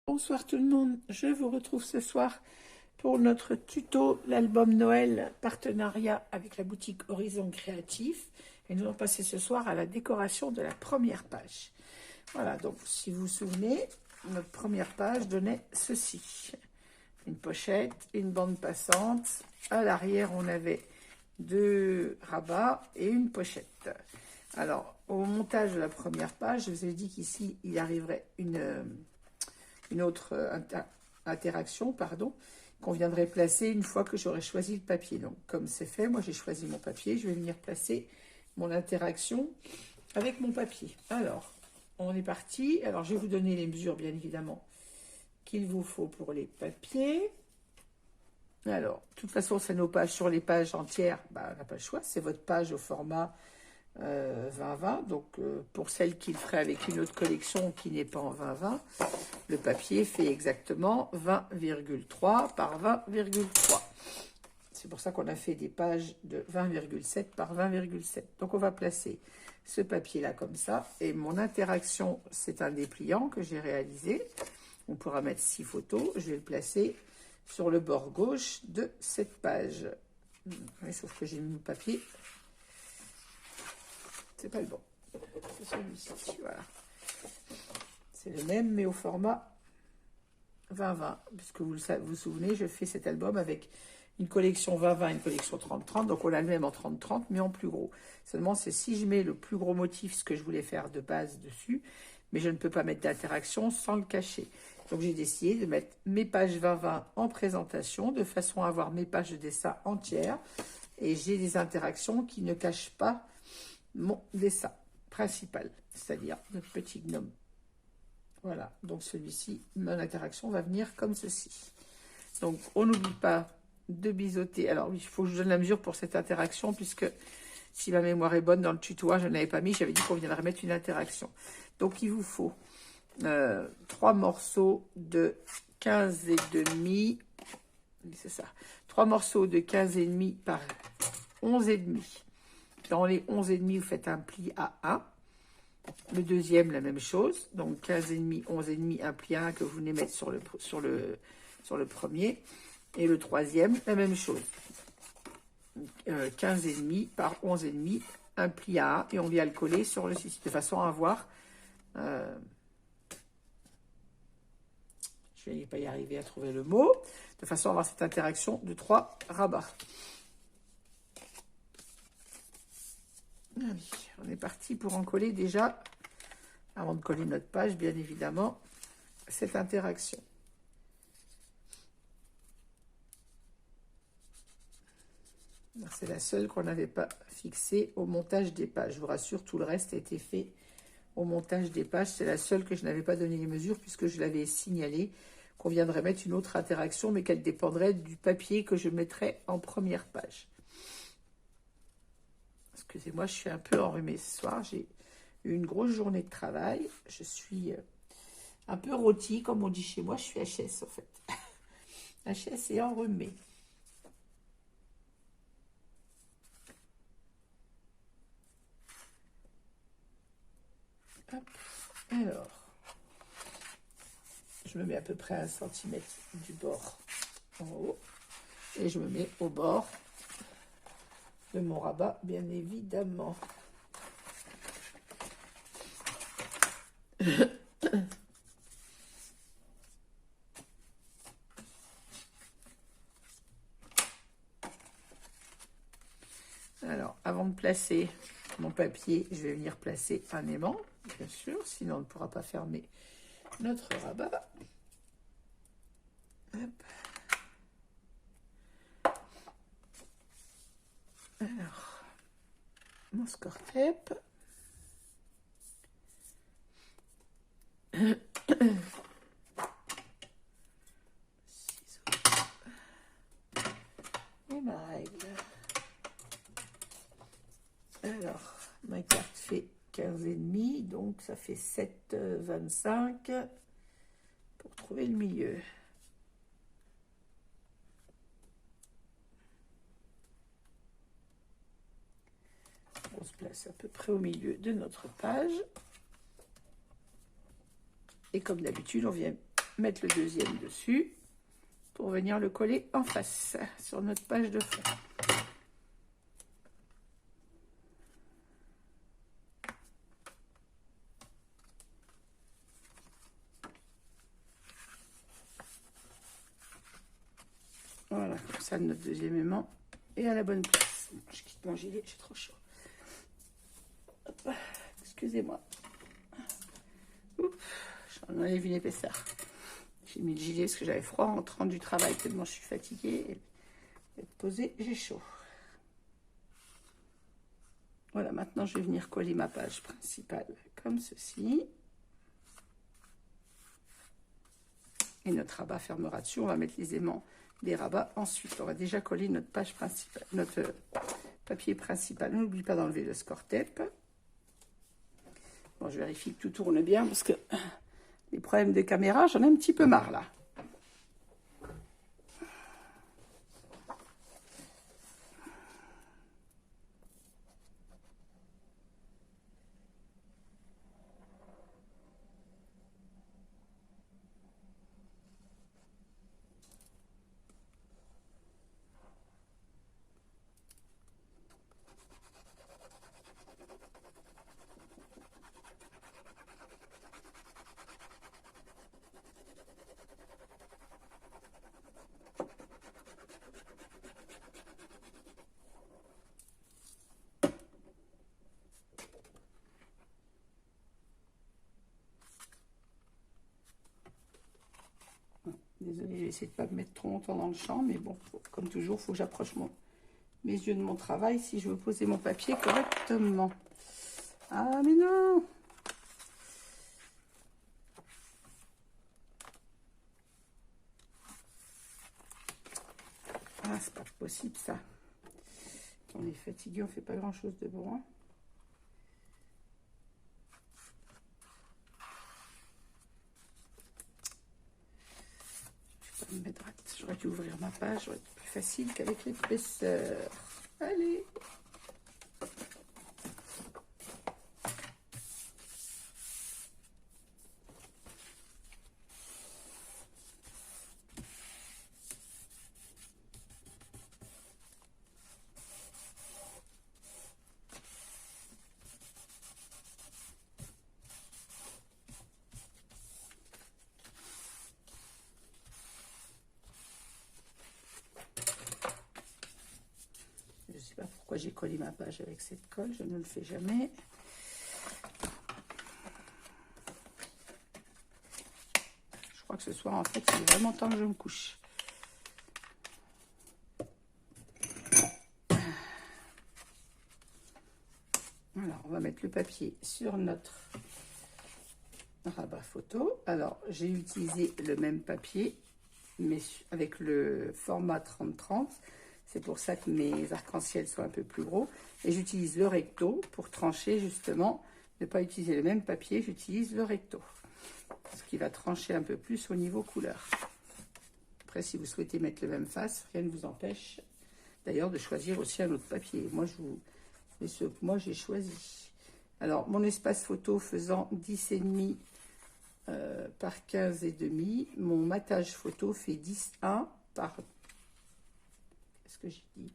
Bonsoir tout le monde, je vous retrouve ce soir pour notre tuto, l'album Noël, partenariat avec la boutique Horizon Créatif. Et nous allons passer ce soir à la décoration de la première page. Voilà, donc si vous vous souvenez, notre première page donnait ceci. Une pochette, une bande passante. À l'arrière, on avait 2 rabats et une pochette. Alors, au montage de la première page, je vous ai dit qu'ici, il arriverait une autre interaction, qu'on viendrait placer une fois que j'aurai choisi le papier. Donc, comme c'est fait, moi j'ai choisi mon papier, je vais venir placer mon interaction avec mon papier. Alors, on est parti. Alors, je vais vous donner les mesures, bien évidemment, qu'il vous faut pour les papiers. Alors, de toute façon, c'est nos pages sur les pages entières. On n'a pas le choix. C'est votre page au format 20-20. Donc, pour celle qui le ferait avec une autre collection qui n'est pas en 20-20, le papier fait exactement 20,3 par 20,3. C'est pour ça qu'on a fait des pages de 20,7 par 20,7. Donc, on va placer ce papier-là comme ça. Et mon interaction, c'est un dépliant que j'ai réalisé. On pourra mettre 6 photos. Je vais le placer sur le bord gauche de cette page. Oui, sauf que j'ai mis mon papier. C'est pas le bon. C'est celui-ci. Voilà. C'est le même, mais au format 20-20. Puisque vous vous souvenez, je fais cet album avec une collection 20-20 et une collection 30-30. Donc, on a le même en 30-30, mais en plus gros. Seulement, c'est si je mets le plus gros motif, ce que je voulais faire de base dessus, mais je ne peux pas mettre d'interaction sans le cacher. Donc, j'ai décidé de mettre mes pages 20-20 en présentation, de façon à avoir mes pages de dessin entières. Et j'ai des interactions qui ne cachent pas mon dessin principal, c'est-à-dire notre petit gnome. Voilà, donc celui-ci, mon interaction va venir comme ceci. Donc, on n'oublie pas de biseauter. Alors, il faut que je donne la mesure pour cette interaction, puisque si ma mémoire est bonne, dans le tuto, je ne l'avais pas mis, j'avais dit qu'on viendrait mettre une interaction. Donc, il vous faut 3 morceaux de 15,5, c'est ça, 3 morceaux de 15,5 par 11,5. Dans les 11,5, vous faites un pli à 1. Le deuxième, la même chose. Donc, 15,5, 11,5, un pli à 1 que vous venez mettre sur le premier. Et le troisième, la même chose. 15,5 par 11,5, un pli à 1. Et on vient le coller sur le 6. De façon à avoir... je ne vais pas y arriver à trouver le mot. De façon à avoir cette interaction de 3 rabats. Allez, on est parti pour en coller déjà, avant de coller notre page, bien évidemment, cette interaction. C'est la seule qu'on n'avait pas fixée au montage des pages. Je vous rassure, tout le reste a été fait au montage des pages. C'est la seule que je n'avais pas donné les mesures, puisque je l'avais signalé qu'on viendrait mettre une autre interaction, mais qu'elle dépendrait du papier que je mettrais en première page. Excusez-moi, je suis un peu enrhumée ce soir. J'ai eu une grosse journée de travail. Je suis un peu rôtie, comme on dit chez moi. Je suis HS, en fait. HS et enrhumée. Hop. Alors, je me mets à peu près à 1 cm du bord en haut. Et je me mets au bord de mon rabat, bien évidemment. Alors, avant de placer mon papier, je vais venir placer un aimant, bien sûr, sinon on ne pourra pas fermer notre rabat. Hop. Alors, mon score tape. Et ma règle. Alors, ma carte fait 15,5, donc ça fait 7,25 pour trouver le milieu. On se place à peu près au milieu de notre page. Et comme d'habitude, on vient mettre le deuxième dessus pour venir le coller en face sur notre page de fond. Voilà, comme ça notre deuxième aimant est à la bonne place. Je quitte mon gilet, j'ai trop chaud. Excusez-moi. J'en enlève une épaisseur. J'ai mis le gilet parce que j'avais froid en rentrant du travail, tellement je suis fatiguée. Et posée, j'ai chaud. Voilà, maintenant je vais venir coller ma page principale comme ceci. Et notre rabat fermera dessus. On va mettre les aimants des rabats ensuite. On va déjà coller notre page principale, notre papier principal. N'oublie pas d'enlever le score tape. Bon, je vérifie que tout tourne bien parce que les problèmes de caméra, j'en ai un petit peu marre là. Désolée, j'ai essayé de ne pas me mettre trop longtemps dans le champ, mais bon, comme toujours, il faut que j'approche mes yeux de mon travail si je veux poser mon papier correctement. Ah, mais non! Ah, c'est pas possible ça. Quand on est fatigué, on fait pas grand chose de bon. Hein. Je vais pas me mettre droite. J'aurais dû ouvrir ma page, j'aurais été plus facile qu'avec l'épaisseur. Allez! Je ne sais pas pourquoi j'ai collé ma page avec cette colle, je ne le fais jamais. Je crois que ce soir, en fait, c'est vraiment temps que je me couche. Alors, on va mettre le papier sur notre rabat photo. Alors, j'ai utilisé le même papier, mais avec le format 30-30. C'est pour ça que mes arcs-en-ciel sont un peu plus gros. Et j'utilise le recto pour trancher, justement. Ne pas utiliser le même papier, j'utilise le recto. Ce qui va trancher un peu plus au niveau couleur. Après, si vous souhaitez mettre le même face, rien ne vous empêche d'ailleurs de choisir aussi un autre papier. Moi, c'est ce que moi j'ai choisi. Alors, mon espace photo faisant 10,5 par 15,5, mon matage photo fait 10,1 par... Qu'est-ce que j'ai dit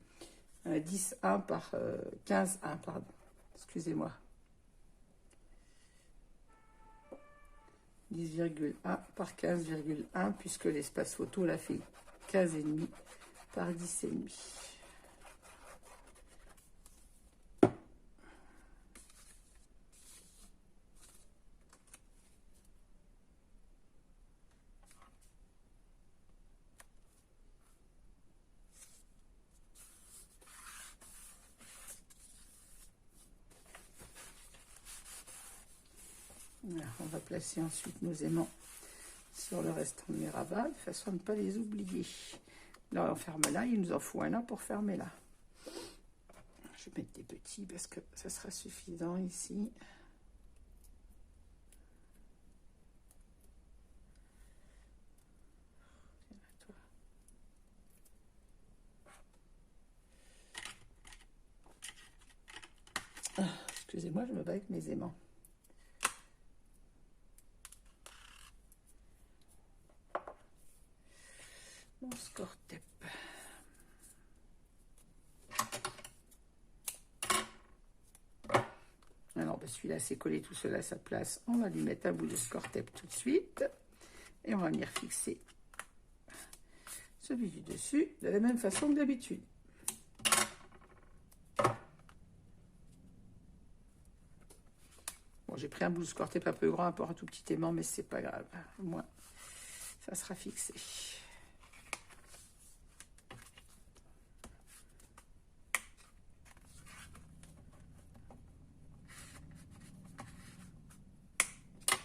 10,1 par 15,1, pardon. Excusez-moi. 10,1 par 15,1, puisque l'espace photo l'a fait 15,5 par 10,5. Voilà, on va placer ensuite nos aimants sur le restant de mes rabats, de façon à ne pas les oublier. Là, on ferme là, il nous en faut un là pour fermer là. Je vais mettre des petits parce que ça sera suffisant ici. Excusez-moi, je me bats avec mes aimants. mon score tape. Alors, ben celui-là, c'est collé tout seul à sa place. On va lui mettre un bout de score tape tout de suite. Et on va venir fixer celui du dessus de la même façon que d'habitude. Bon, j'ai pris un bout de score tape un peu grand, un tout petit aimant, mais c'est pas grave. Au moins, ça sera fixé.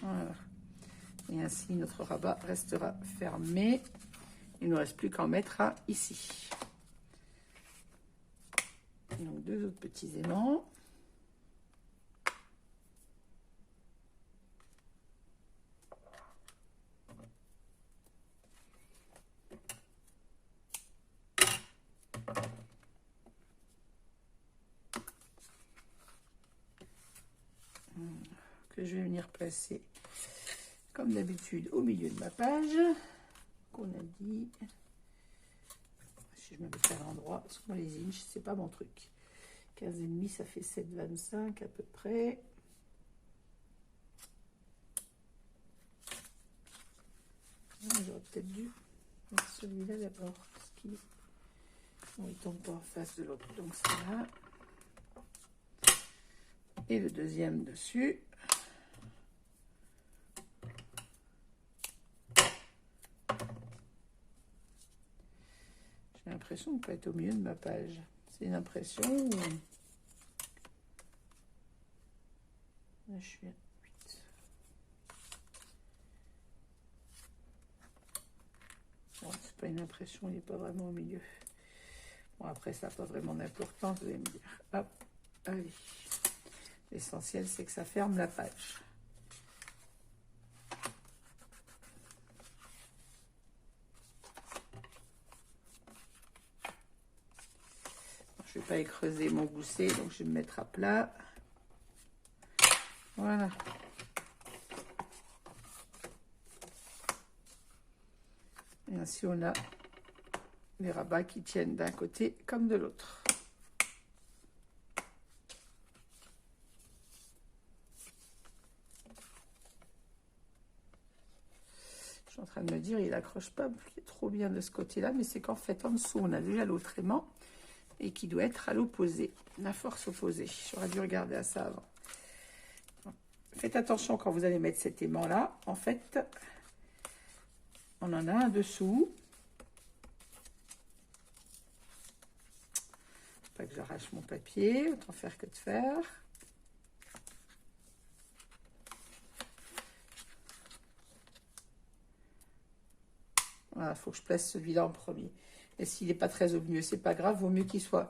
Voilà. Et ainsi, notre rabat restera fermé. Il ne nous reste plus qu'à en mettre un ici. Donc, deux autres petits aimants. Que je vais venir placer comme d'habitude au milieu de ma page qu'on a dit. Si je me mets à l'endroit, parce que moi les inches c'est pas mon truc. 15,5 ça fait 7,25 à peu près. J'aurais peut-être dû mettre celui-là d'abord parce qu'il bon, il tombe pas en face de l'autre, donc c'est là. Et le deuxième dessus. J'ai l'impression de ne pas être au milieu de ma page. C'est une impression où... Là, je suis à 8. Bon, c'est pas une impression, il n'est pas vraiment au milieu. Bon, après, ça n'a pas vraiment d'importance, vous allez me dire. Hop, allez. L'essentiel, c'est que ça ferme la page. Je ne vais pas écreuser mon gousset, donc je vais me mettre à plat. Voilà. Et ainsi, on a les rabats qui tiennent d'un côté comme de l'autre. Je suis en train de me dire, il n'accroche pas trop bien de ce côté-là, mais c'est qu'en fait, en dessous, on a déjà l'autre aimant et qui doit être à l'opposé, la force opposée. J'aurais dû regarder à ça avant. Faites attention quand vous allez mettre cet aimant-là. En fait, on en a un dessous. Pas que j'arrache mon papier, autant faire que de faire. Voilà, il faut que je place celui-là en premier. Et s'il n'est pas très au milieu, c'est pas grave. Vaut mieux qu'il soit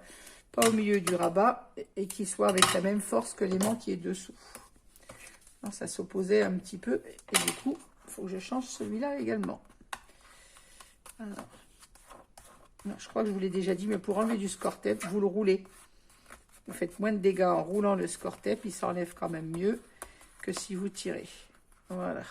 pas au milieu du rabat et qu'il soit avec la même force que l'aimant qui est dessous. Alors, ça s'opposait un petit peu. Et du coup, il faut que je change celui-là également. Alors, non, je crois que je vous l'ai déjà dit, mais pour enlever du score tape, vous le roulez. Vous faites moins de dégâts en roulant le score tape. Il s'enlève quand même mieux que si vous tirez. Voilà.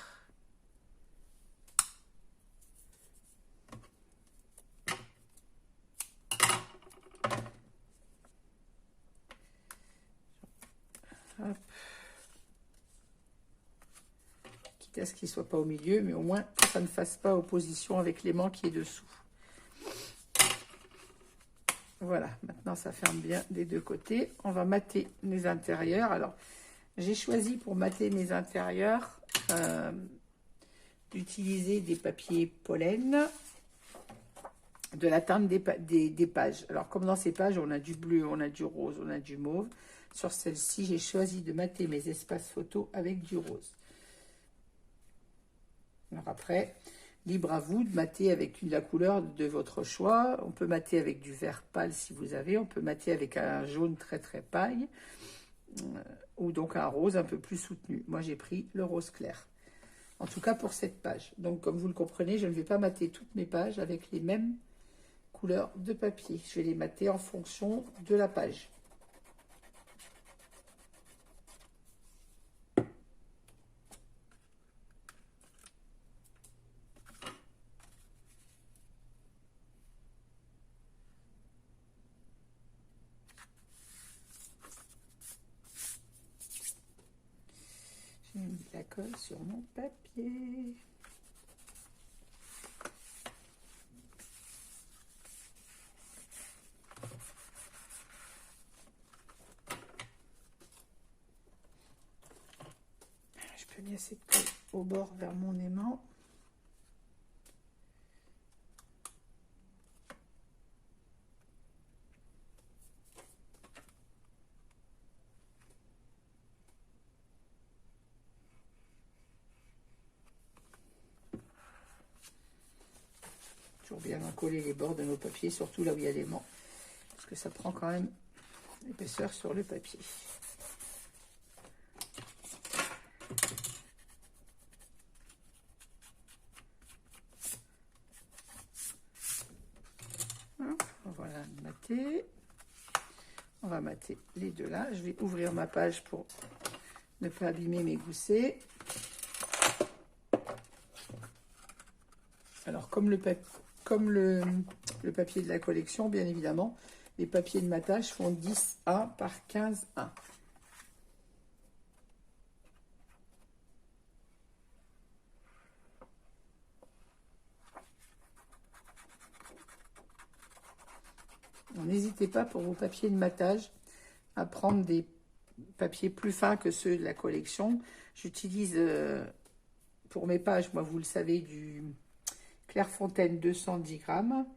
Hop. Quitte à ce qu'il ne soit pas au milieu, mais au moins que ça ne fasse pas opposition avec l'aimant qui est dessous. Voilà, maintenant ça ferme bien des deux côtés. On va mater les intérieurs. Alors, j'ai choisi pour mater mes intérieurs d'utiliser des papiers pollen, de la teinte des pages. Alors, comme dans ces pages, on a du bleu, on a du rose, on a du mauve. Sur celle-ci, j'ai choisi de mater mes espaces photos avec du rose. Alors après, libre à vous de mater avec la couleur de votre choix. On peut mater avec du vert pâle si vous avez. On peut mater avec un jaune très très paille. Ou donc un rose un peu plus soutenu. Moi, j'ai pris le rose clair. En tout cas pour cette page. Donc, comme vous le comprenez, je ne vais pas mater toutes mes pages avec les mêmes couleurs de papier. Je vais les mater en fonction de la page. la colle sur mon papier. Je peux mettre cette colle au bord vers mon aimant. Toujours bien coller les bords de nos papiers, surtout là où il y a l'aimant, parce que ça prend quand même l'épaisseur sur le papier. Voilà, mater. On va mater les deux là. Je vais ouvrir ma page pour ne pas abîmer mes goussets. Alors, comme le papier de la collection, bien évidemment, les papiers de matage font 10A par 15A. N'hésitez pas pour vos papiers de matage à prendre des papiers plus fins que ceux de la collection. J'utilise pour mes pages, moi vous le savez, du Clairefontaine 210 grammes.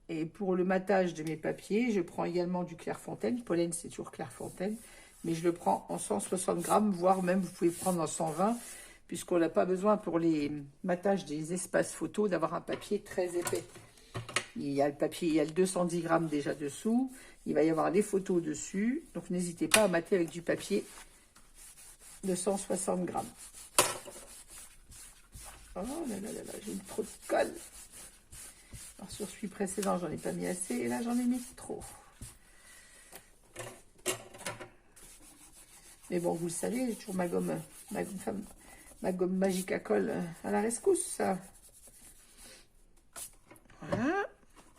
Et pour le matage de mes papiers, je prends également du Clairefontaine. Pollen, c'est toujours Clairefontaine, mais je le prends en 160 grammes, voire même vous pouvez prendre en 120, puisqu'on n'a pas besoin pour les matages des espaces photos d'avoir un papier très épais. Il y a le papier, il y a le 210 grammes déjà dessous. Il va y avoir les photos dessus. Donc, n'hésitez pas à mater avec du papier de 160 grammes. Oh là là là là, j'ai eu trop de colle. Alors, sur celui précédent, j'en ai pas mis assez. Et là, j'en ai mis trop. Mais bon, vous le savez, j'ai toujours ma gomme magique à colle à la rescousse. Voilà.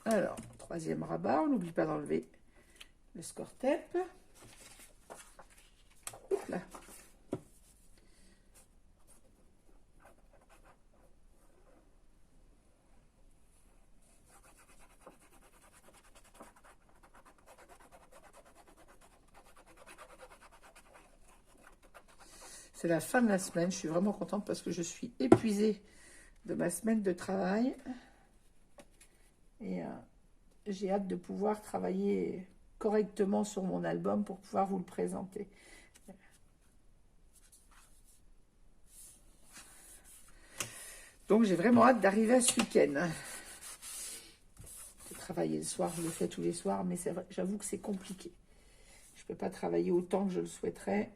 Alors, troisième rabat, on n'oublie pas d'enlever le score tape. Oups là. C'est la fin de la semaine, je suis vraiment contente parce que je suis épuisée de ma semaine de travail. Et j'ai hâte de pouvoir travailler correctement sur mon album pour pouvoir vous le présenter. Donc j'ai vraiment hâte d'arriver à ce week-end. De travailler le soir, je le fais tous les soirs, mais j'avoue que c'est compliqué. Je ne peux pas travailler autant que je le souhaiterais.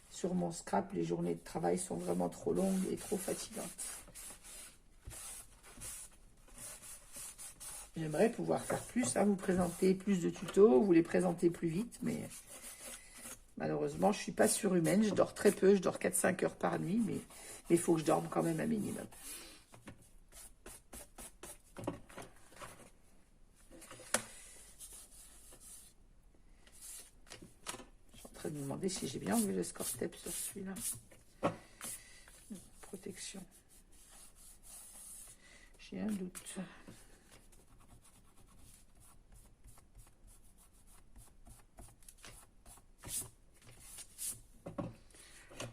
Sur mon scrap, les journées de travail sont vraiment trop longues et trop fatigantes. J'aimerais pouvoir faire plus, vous présenter plus de tutos, vous les présenter plus vite, mais malheureusement, je ne suis pas surhumaine. Je dors très peu, je dors 4-5 heures par nuit, mais il faut que je dorme quand même un minimum. Je suis en train de me demander si j'ai bien enlevé le score step sur celui-là. Protection. J'ai un doute.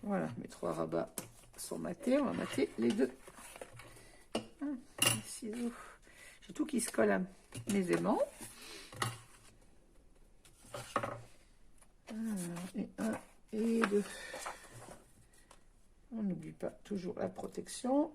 Voilà, mes trois rabats sont matés. On va mater les deux. Les ciseaux. J'ai tout qui se colle à mes aimants. Et un et deux. On n'oublie pas toujours la protection.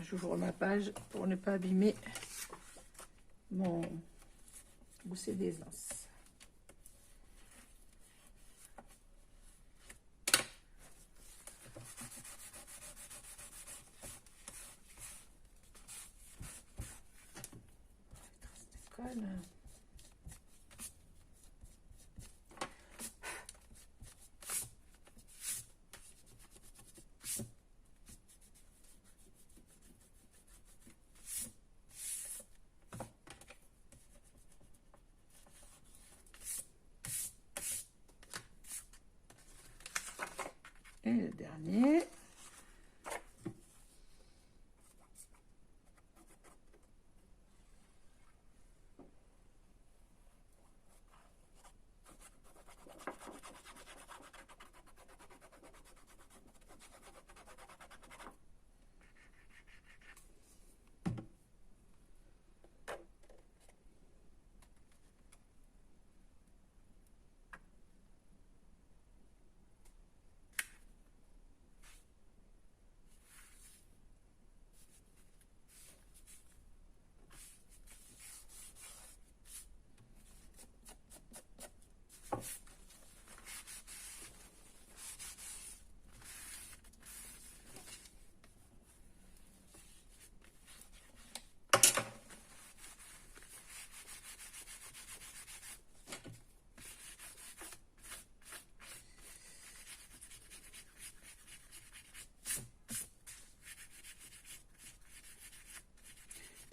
j'ouvre ma page pour ne pas abîmer mon gousset d'aisance. Colle. Et le dernier.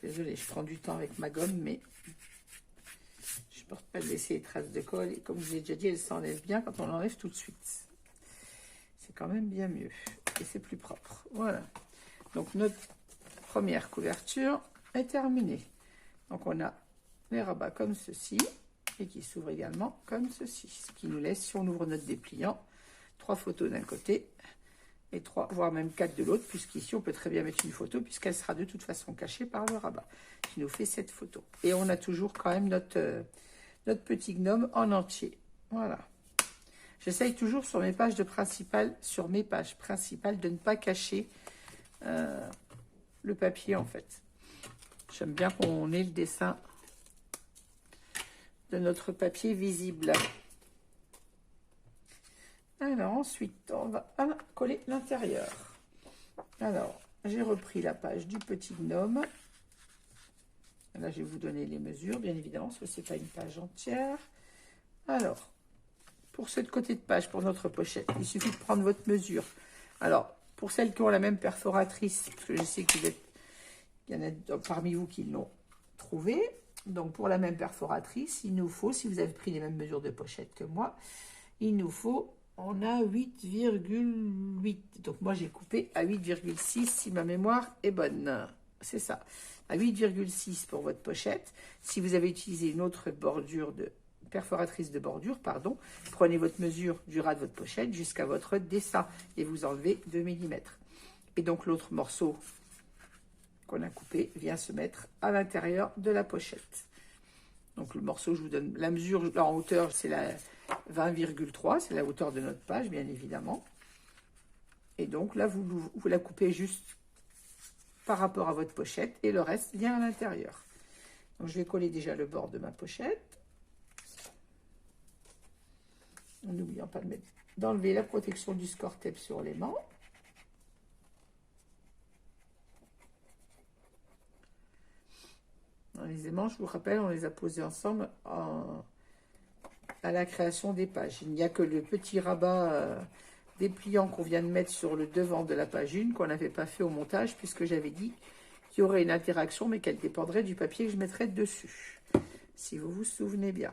Désolée, je prends du temps avec ma gomme, mais je ne porte pas de laisser les traces de colle. Et comme je vous ai déjà dit, elle s'enlève bien quand on l'enlève tout de suite. C'est quand même bien mieux. Et c'est plus propre. Voilà. Donc, notre première couverture est terminée. Donc, on a les rabats comme ceci et qui s'ouvrent également comme ceci. Ce qui nous laisse, si on ouvre notre dépliant, 3 photos d'un côté et 3, voire même 4 de l'autre, puisqu'ici, on peut très bien mettre une photo puisqu'elle sera de toute façon cachée par le rabat qui nous fait cette photo. Et on a toujours quand même notre petit gnome en entier. Voilà. J'essaye toujours sur mes pages principales, de ne pas cacher le papier en fait. J'aime bien qu'on ait le dessin de notre papier visible. Alors ensuite, on va coller l'intérieur. Alors, j'ai repris la page du petit gnome. Là, je vais vous donner les mesures, bien évidemment, parce que ce n'est pas une page entière. Alors, pour ce côté de page, pour notre pochette, il suffit de prendre votre mesure. Alors, pour celles qui ont la même perforatrice, parce que je sais qu'il y en a parmi vous qui l'ont trouvé, donc pour la même perforatrice, il nous faut, si vous avez pris les mêmes mesures de pochette que moi, il nous faut, on a 8,8. Donc moi j'ai coupé à 8,6 si ma mémoire est bonne. C'est ça, à 8,6 pour votre pochette. Si vous avez utilisé une autre perforatrice de bordure, pardon, prenez votre mesure du ras de votre pochette jusqu'à votre dessin et vous enlevez 2 mm. Et donc l'autre morceau qu'on a coupé vient se mettre à l'intérieur de la pochette. Donc le morceau, je vous donne la mesure en hauteur, c'est la 20,3, c'est la hauteur de notre page, bien évidemment. Et donc là, vous la coupez juste par rapport à votre pochette et le reste vient à l'intérieur. Donc je vais coller déjà le bord de ma pochette. En n'oubliant pas d'enlever la protection du score tape sur l'aimant. Les aimants, je vous rappelle, on les a posés ensemble à la création des pages. Il n'y a que le petit rabat dépliant qu'on vient de mettre sur le devant de la page 1 qu'on n'avait pas fait au montage puisque j'avais dit qu'il y aurait une interaction mais qu'elle dépendrait du papier que je mettrais dessus. Si vous vous souvenez bien.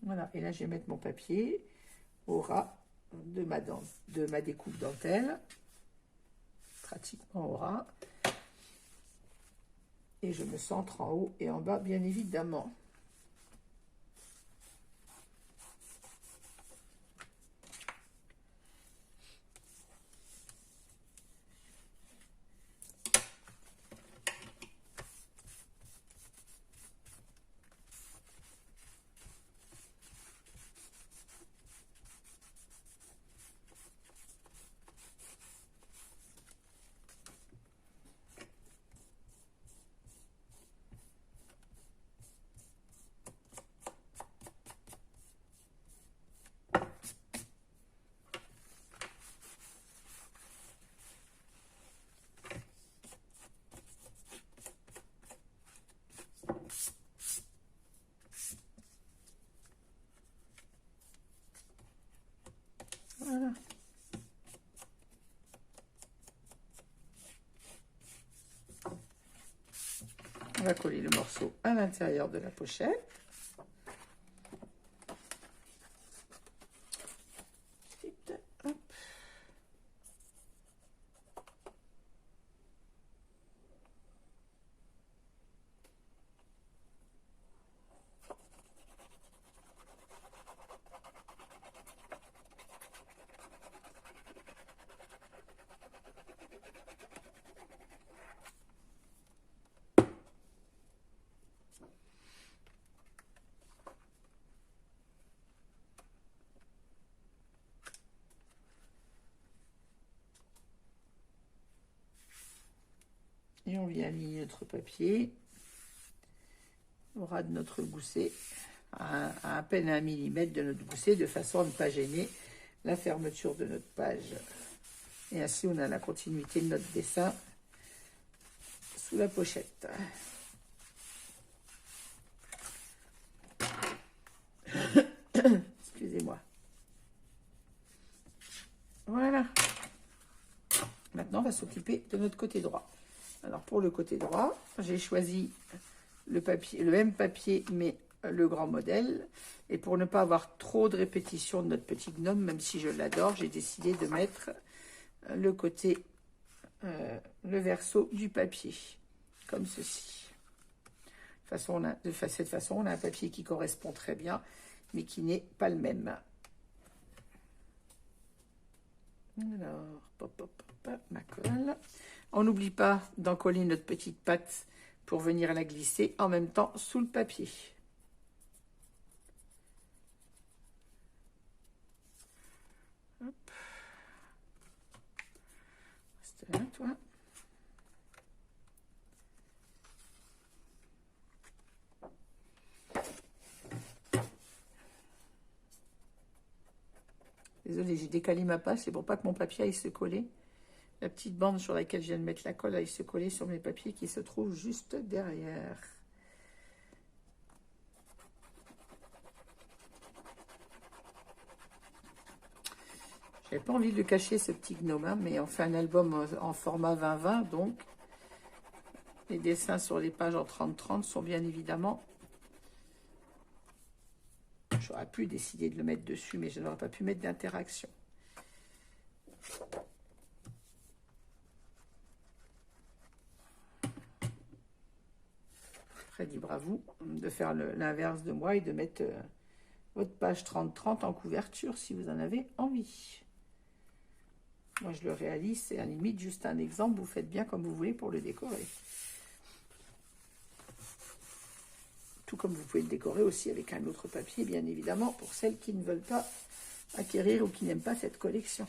Voilà, et là je vais mettre mon papier au ras de ma découpe dentelle, pratiquement au ras, et je me centre en haut et en bas bien évidemment. va coller le morceau à l'intérieur de la pochette. Hop. Et on vient aligner notre papier au ras de notre gousset, à peine 1 mm de notre gousset, de façon à ne pas gêner la fermeture de notre page. Et ainsi, on a la continuité de notre dessin sous la pochette. Excusez-moi. Voilà. Maintenant, on va s'occuper de notre côté droit. Alors, pour le côté droit, j'ai choisi le papier, le même papier, mais le grand modèle. Et pour ne pas avoir trop de répétitions de notre petit gnome, même si je l'adore, j'ai décidé de mettre le côté, le verso du papier, comme ceci. De cette façon, on a un papier qui correspond très bien, mais qui n'est pas le même. Alors, pop, pop, pop, ma colle. On n'oublie pas d'encoller notre petite pâte pour venir la glisser en même temps sous le papier. Hop. Reste là, toi. Désolée, j'ai décalé ma page, c'est pour pas que mon papier aille se coller. La petite bande sur laquelle je viens de mettre la colle aille se coller sur mes papiers qui se trouvent juste derrière. J'avais pas envie de le cacher, ce petit gnome, hein, mais on fait un album en format 20-20, donc les dessins sur les pages en 30-30 sont bien évidemment... J'aurais pu décider de le mettre dessus, mais je n'aurais pas pu mettre d'interaction. Après, libre à vous de faire l'inverse de moi et de mettre votre page 30-30 en couverture si vous en avez envie. Moi, je le réalise, c'est à la limite juste un exemple. Vous faites bien comme vous voulez pour le décorer. Tout comme vous pouvez le décorer aussi avec un autre papier, bien évidemment, pour celles qui ne veulent pas acquérir ou qui n'aiment pas cette collection.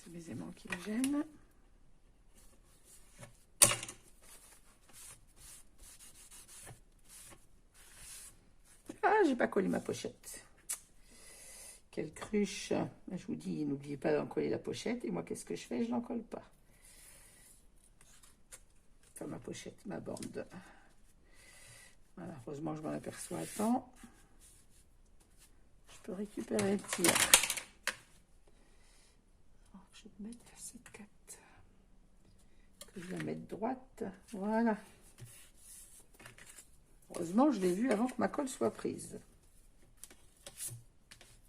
C'est mes aimants qui me gênent. Ah, j'ai pas collé ma pochette. Quelle cruche. Je vous dis, n'oubliez pas d'en coller la pochette. Et moi, qu'est-ce que je fais? Je n'en colle pas. Enfin, ma pochette, ma bande. Voilà, heureusement, je m'en aperçois à temps. Je peux récupérer le tir. Je vais mettre cette 4. Que je vais mettre droite. Voilà. Heureusement, je l'ai vu avant que ma colle soit prise.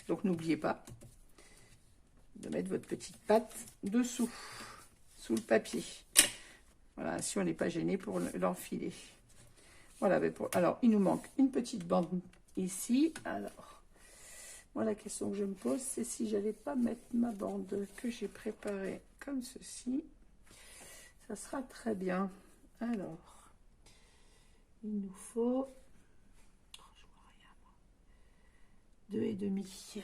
Donc, n'oubliez pas de mettre votre petite patte dessous, sous le papier. Voilà, si on n'est pas gêné pour l'enfiler. Voilà, alors, il nous manque une petite bande ici. Alors, moi, la question que je me pose, c'est si j'allais pas mettre ma bande que j'ai préparée comme ceci. Ça sera très bien. Alors, il nous faut... je vois rien, moi. 2,5.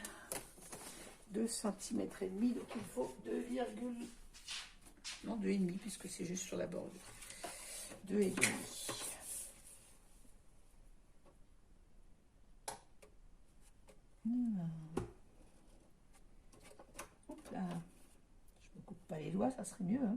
2 cm et demi, donc il faut 2, non 2,5 puisque c'est juste sur la bordure. 2,5. Hop là. Je me coupe pas les doigts, ça serait mieux. Hein.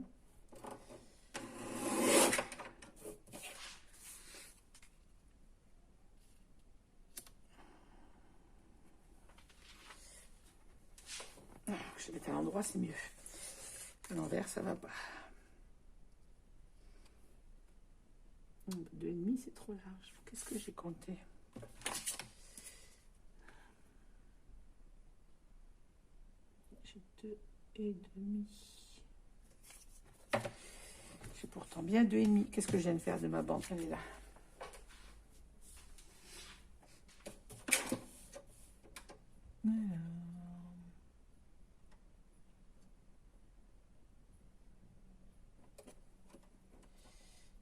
mettre à l'endroit, c'est mieux. À l'envers, ça va pas. 2,5, c'est trop large. Qu'est-ce que j'ai compté? J'ai 2,5. J'ai pourtant bien 2,5. Qu'est-ce que je viens de faire de ma bande? Elle est là.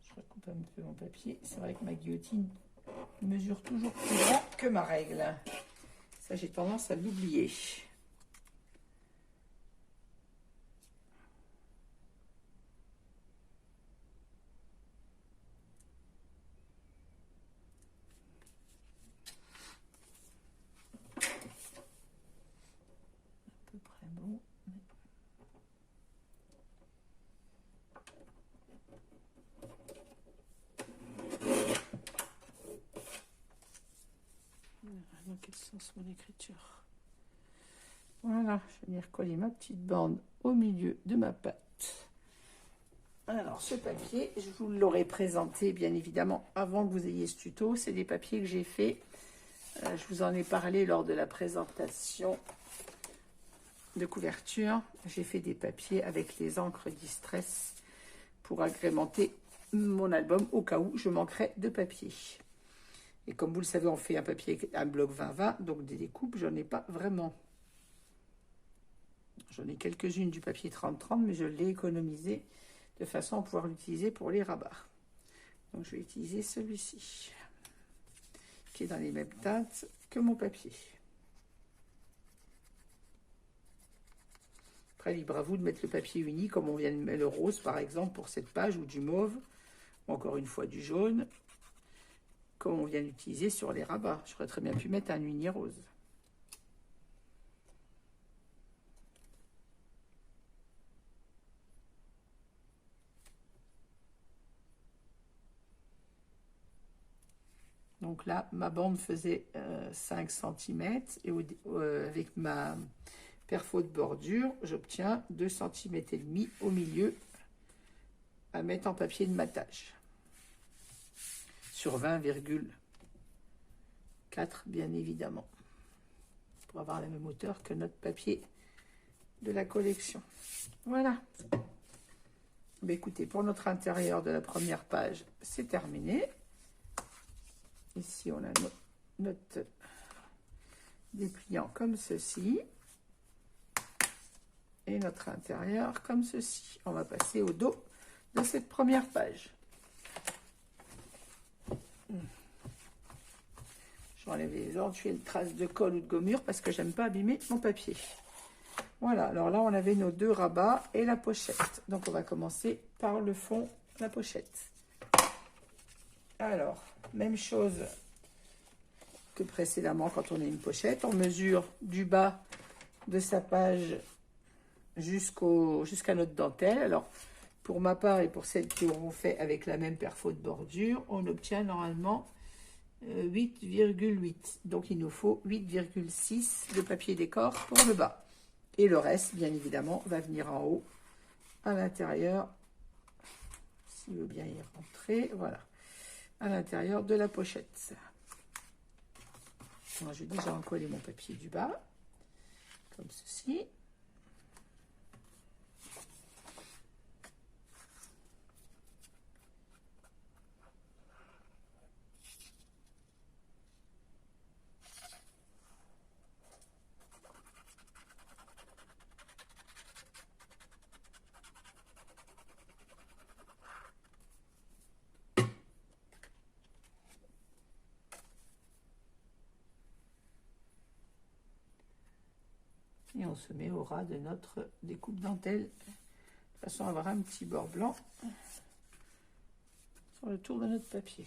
Je recoupe un peu mon papier. C'est vrai que ma guillotine mesure toujours plus grand que ma règle. Ça, j'ai tendance à l'oublier. À peu près bon. Dans quel sens mon écriture? Voilà, je vais venir coller ma petite bande au milieu de ma pâte. Alors, ce papier, je vous l'aurais présenté, bien évidemment, avant que vous ayez ce tuto. C'est des papiers que j'ai fait. Je vous en ai parlé lors de la présentation de couverture. J'ai fait des papiers avec les encres Distress pour agrémenter mon album au cas où je manquerais de papier. Et comme vous le savez, on fait un papier, un bloc 20-20, donc des découpes, j'en ai pas vraiment. J'en ai quelques-unes du papier 30-30, mais je l'ai économisé de façon à pouvoir l'utiliser pour les rabats. Donc je vais utiliser celui-ci, qui est dans les mêmes teintes que mon papier. Après, libre à vous de mettre le papier uni, comme on vient de mettre le rose, par exemple, pour cette page, ou du mauve, ou encore une fois du jaune, comme on vient d'utiliser sur les rabats. J'aurais très bien pu mettre un uni rose. Donc là, ma bande faisait 5 cm et avec ma perfo de bordure, j'obtiens 2 cm et demi au milieu à mettre en papier de matage. Sur 20,4 bien évidemment, pour avoir la même hauteur que notre papier de la collection. Voilà. Mais écoutez, pour notre intérieur de la première page, c'est terminé. Ici, on a notre dépliant comme ceci. Et notre intérieur comme ceci. On va passer au dos de cette première page. J'enlève les éventuelles traces de colle ou de gommure parce que j'aime pas abîmer mon papier. Voilà, alors là on avait nos deux rabats et la pochette. Donc on va commencer par le fond, la pochette. Alors, même chose que précédemment quand on a une pochette. On mesure du bas de sa page jusqu'à notre dentelle. Alors, pour ma part et pour celles qui auront fait avec la même perfo de bordure, on obtient normalement 8,8. Donc, il nous faut 8,6 de papier décor pour le bas. Et le reste, bien évidemment, va venir en haut, à l'intérieur, s'il veut bien y rentrer, voilà, à l'intérieur de la pochette. Moi, j'ai déjà encollé mon papier du bas, comme ceci. Et on se met au ras de notre découpe dentelle, de façon à avoir un petit bord blanc sur le tour de notre papier.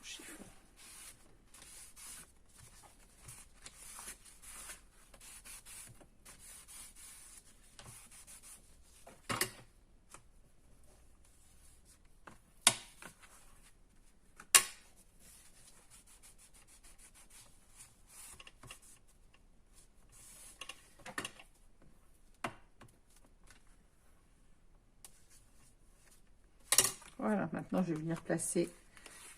Chiffon. maintenant je vais venir placer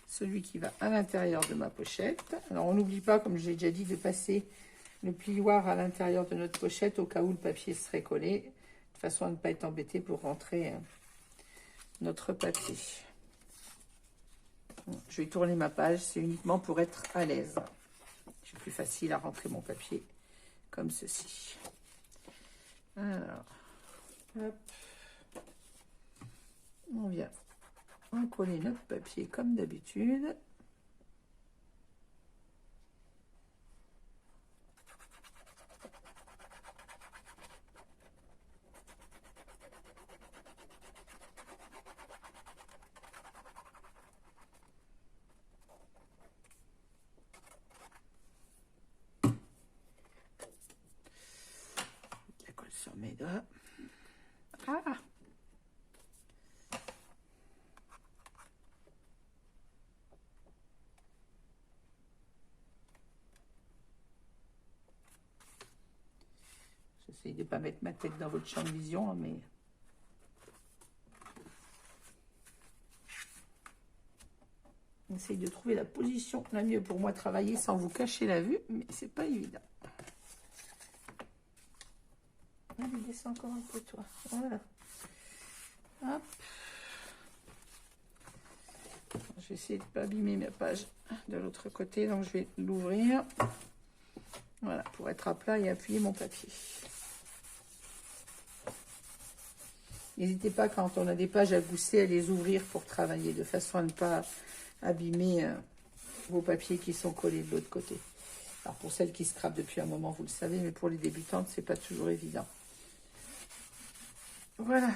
celui qui va à l'intérieur de ma pochette. Alors on n'oublie pas, comme j'ai déjà dit, de passer le plioir à l'intérieur de notre pochette au cas où le papier serait collé, de façon à ne pas être embêté pour rentrer notre papier. Je vais tourner ma page, c'est uniquement pour être à l'aise. C'est plus facile à rentrer mon papier comme ceci. Alors, hop, on vient coller notre papier comme d'habitude. La colle sur mes doigts. Ah! J'essaye de ne pas mettre ma tête dans votre champ de vision, hein, mais... J'essaye de trouver la position la mieux pour moi travailler sans vous cacher la vue, mais c'est pas évident. Allez, descends encore un peu, toi. Voilà. Hop. Je vais essayer de ne pas abîmer ma page de l'autre côté, donc je vais l'ouvrir. Voilà, pour être à plat et appuyer mon papier. N'hésitez pas, quand on a des pages à gousser, à les ouvrir pour travailler, de façon à ne pas abîmer vos papiers qui sont collés de l'autre côté. Alors pour celles qui scrapent depuis un moment, vous le savez, mais pour les débutantes, c'est pas toujours évident. Voilà,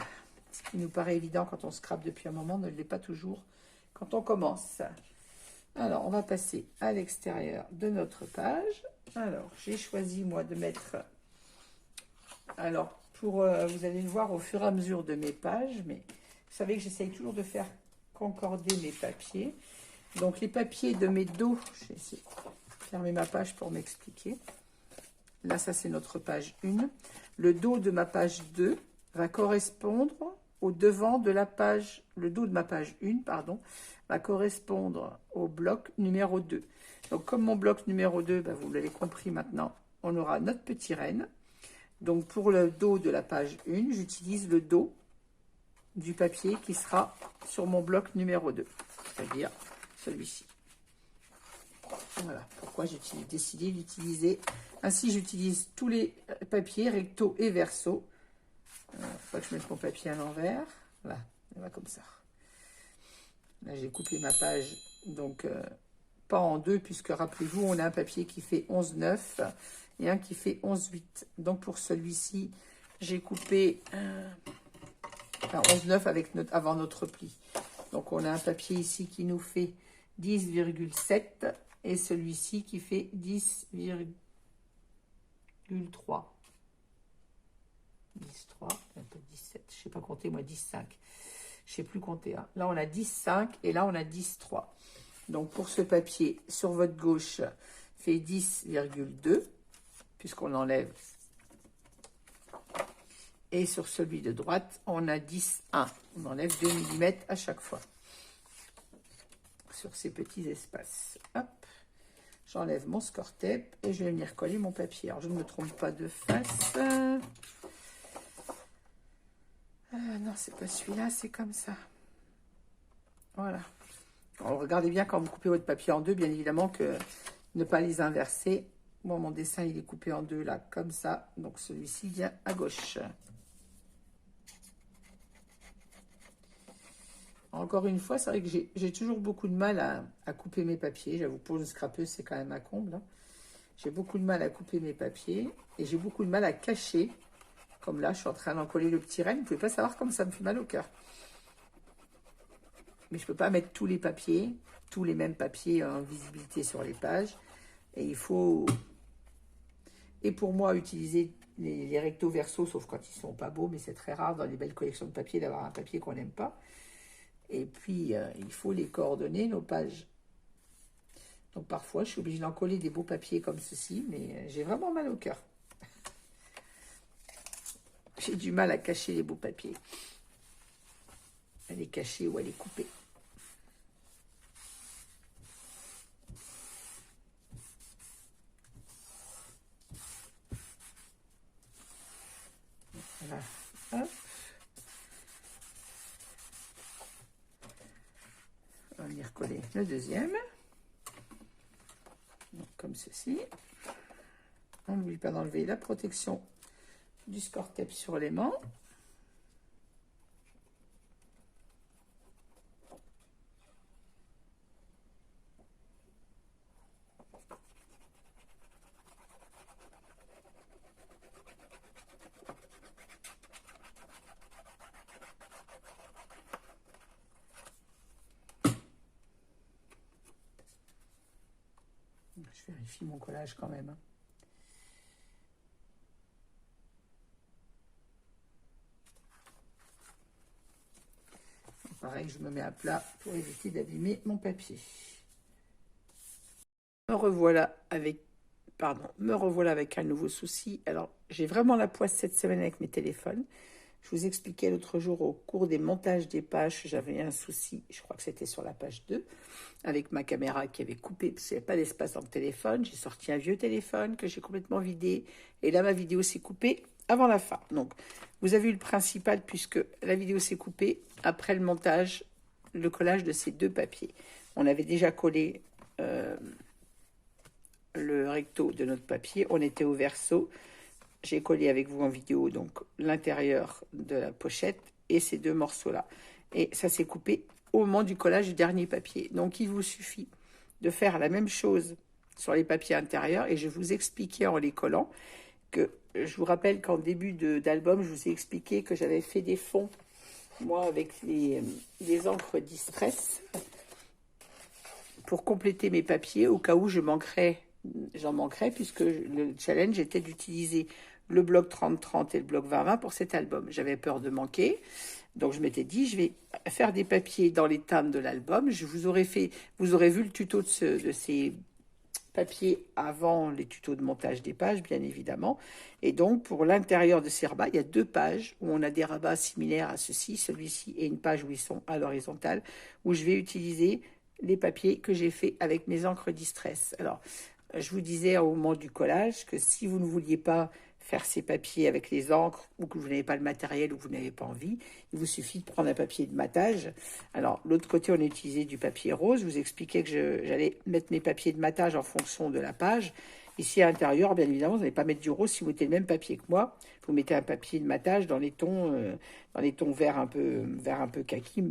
ce qui nous paraît évident quand on scrape depuis un moment ne l'est pas toujours quand on commence. Alors, on va passer à l'extérieur de notre page. Alors, j'ai choisi, moi, de mettre... Alors, pour vous allez le voir au fur et à mesure de mes pages, mais vous savez que j'essaye toujours de faire concorder mes papiers. Donc, les papiers de mes dos, je vais essayer de fermer ma page pour m'expliquer. Là, ça, c'est notre page 1. Le dos de ma page 2 va correspondre au devant de la page, le dos de ma page 1, pardon, va correspondre au bloc numéro 2. Donc, comme mon bloc numéro 2, ben, vous l'avez compris maintenant, on aura notre petit renne. Donc, pour le dos de la page 1, j'utilise le dos du papier qui sera sur mon bloc numéro 2, c'est-à-dire celui-ci. Voilà pourquoi j'ai décidé d'utiliser. Ainsi, j'utilise tous les papiers recto et verso. Il faut que je mette mon papier à l'envers. Voilà, on va comme ça. Là, j'ai coupé ma page, donc pas en deux, puisque rappelez-vous, on a un papier qui fait 11,9 et un qui fait 11,8. Donc pour celui-ci, j'ai coupé 11,9 avec avant notre pli. Donc on a un papier ici qui nous fait 10,7 et celui-ci qui fait 10,3. 10,3, un peu 17, je ne sais pas compter, moi 10,5. Je ne sais plus compter. Hein. Là, on a 10,5 et là, on a 10,3. Donc, pour ce papier, sur votre gauche, fait 10,2, puisqu'on enlève. Et sur celui de droite, on a 10,1. On enlève 2 mm à chaque fois. Sur ces petits espaces. Hop. J'enlève mon score tape et je vais venir coller mon papier. Alors, je ne me trompe pas de face. Non, c'est pas celui-là, c'est comme ça. Voilà. Alors, regardez bien quand vous coupez votre papier en deux, bien évidemment que ne pas les inverser. Moi, mon dessin, il est coupé en deux, là, comme ça. Donc, celui-ci vient à gauche. Encore une fois, c'est vrai que j'ai toujours beaucoup de mal à couper mes papiers. J'avoue, pour une scrapeuse, c'est quand même un comble. Hein. J'ai beaucoup de mal à couper mes papiers et j'ai beaucoup de mal à cacher. Comme là, je suis en train d'en coller le petit renne. Vous ne pouvez pas savoir comme ça me fait mal au cœur. Mais je ne peux pas mettre tous les papiers, tous les mêmes papiers en visibilité sur les pages. Et il faut, et pour moi, utiliser les recto verso, sauf quand ils ne sont pas beaux, mais c'est très rare dans les belles collections de papier d'avoir un papier qu'on n'aime pas. Et puis, il faut les coordonner, nos pages. Donc, parfois, je suis obligée d'en coller des beaux papiers comme ceci, mais j'ai vraiment mal au cœur. J'ai du mal à cacher les beaux papiers. À les cacher ou à les couper. le deuxième. Donc, comme ceci. On n'oublie pas d'enlever la protection du score tape sur l'aimant. Je vérifie mon collage quand même. Pareil, je me mets à plat pour éviter d'abîmer mon papier. Me revoilà avec un nouveau souci. Alors, j'ai vraiment la poisse cette semaine avec mes téléphones. Je vous expliquais l'autre jour au cours des montages des pages, j'avais un souci, je crois que c'était sur la page 2, avec ma caméra qui avait coupé, parce qu'il n'y avait pas d'espace dans le téléphone. J'ai sorti un vieux téléphone que j'ai complètement vidé, et là ma vidéo s'est coupée avant la fin. Donc, vous avez eu le principal, puisque la vidéo s'est coupée après le montage, le collage de ces deux papiers. On avait déjà collé le recto de notre papier, on était au verso. J'ai collé avec vous en vidéo donc l'intérieur de la pochette et ces deux morceaux-là. Et ça s'est coupé au moment du collage du dernier papier. Donc, il vous suffit de faire la même chose sur les papiers intérieurs. Et je vous expliquais en les collant que je vous rappelle qu'en début d'album, je vous ai expliqué que j'avais fait des fonds, moi, avec les encres Distress pour compléter mes papiers au cas où j'en manquerais, puisque le challenge était d'utiliser le bloc 30-30 et le bloc 20-20 pour cet album. J'avais peur de manquer, donc je m'étais dit, je vais faire des papiers dans les teintes de l'album. Vous aurez vu le tuto de ces papiers avant les tutos de montage des pages, bien évidemment. Et donc, pour l'intérieur de ces rabats, il y a deux pages où on a des rabats similaires à ceci, celui-ci, et une page où ils sont à l'horizontale, où je vais utiliser les papiers que j'ai fait avec mes encres Distress. Alors, je vous disais au moment du collage que si vous ne vouliez pas faire ces papiers avec les encres, ou que vous n'avez pas le matériel, ou que vous n'avez pas envie, il vous suffit de prendre un papier de matage. Alors, l'autre côté, on a utilisé du papier rose. Je vous expliquais que j'allais mettre mes papiers de matage en fonction de la page. Ici, à l'intérieur, bien évidemment, vous n'allez pas mettre du rose si vous mettez le même papier que moi. Vous mettez un papier de matage dans les tons vert un peu kaki.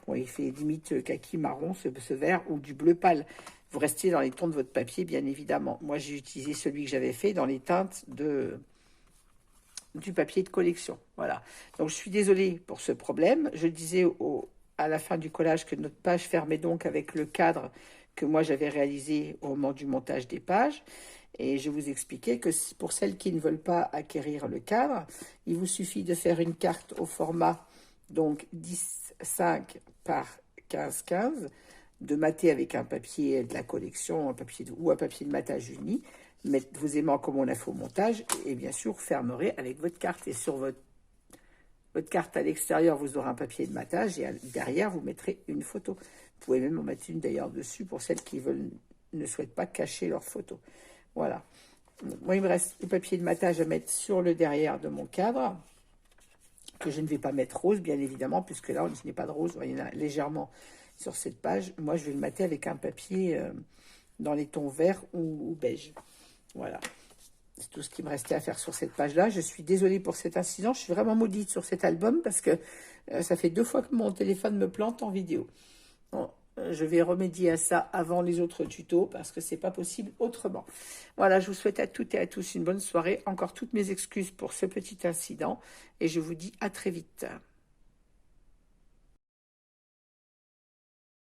Bon, il fait limite kaki marron, ce vert, ou du bleu pâle. Vous restez dans les tons de votre papier, bien évidemment. Moi, j'ai utilisé celui que j'avais fait dans les teintes du papier de collection. Voilà. Donc, je suis désolée pour ce problème. Je disais à la fin du collage que notre page fermait donc avec le cadre que moi, j'avais réalisé au moment du montage des pages. Et je vous expliquais que pour celles qui ne veulent pas acquérir le cadre, il vous suffit de faire une carte au format donc 10-5 par 15-15, de mater avec un papier de la collection, ou un papier de matage uni, mettre vos aimants comme on a fait au montage, et bien sûr, fermerez avec votre carte. Et sur votre carte à l'extérieur, vous aurez un papier de matage, et derrière, vous mettrez une photo. Vous pouvez même en mettre une d'ailleurs dessus pour celles qui ne souhaitent pas cacher leur photo. Voilà. Moi, il me reste le papier de matage à mettre sur le derrière de mon cadre, que je ne vais pas mettre rose, bien évidemment, puisque là, je n'ai pas de rose. Il y en a légèrement sur cette page. Moi, je vais le mater avec un papier dans les tons verts ou beige. Voilà. C'est tout ce qui me restait à faire sur cette page-là. Je suis désolée pour cet incident. Je suis vraiment maudite sur cet album parce que ça fait 2 fois que mon téléphone me plante en vidéo. Bon, je vais remédier à ça avant les autres tutos parce que c'est pas possible autrement. Voilà, je vous souhaite à toutes et à tous une bonne soirée. Encore toutes mes excuses pour ce petit incident et je vous dis à très vite.